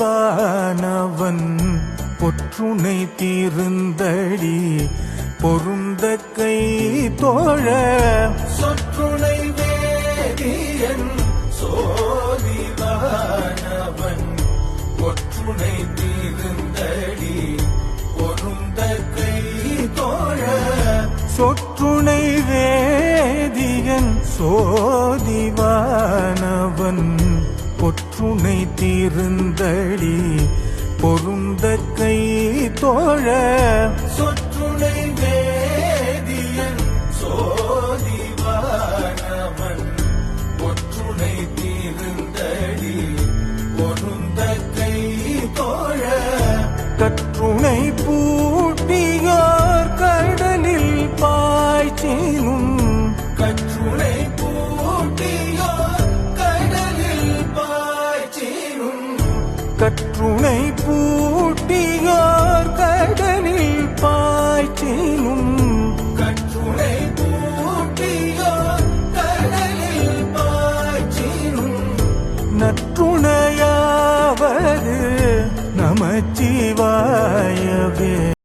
சோதிவானவன் பொற்றுணை தீர்ந்தடி பொருந்த கை தோழ சொற்றுணை வேதியன் சோதிவானவன் பொற்றுணை தீர்ந்தடி பொருந்த கை தோழ சொற்றுணை வேதியன் சோதிவானவன் பொற்றுணை தீர்ந்தடி பொருந்த கை தோழ சொற்றுணை வேதியன் சோதிவானவன் பொற்றுணை தீர்ந்தடி பொருந்த கை தோழ கற்றுணை பூட்டியோர் கடலில் பாய்ச்சினும் கற்றுணை பூட்டியோர் கடலில் பாய்ச்சினும் கற்றுணை பூட்டியோர் கடலில் பாய்ச்சினும் கற்றுணை பூட்டியோர் கடலில் பாய்ச்சினும் நற்றுணையாவது நமச்சிவாயவே.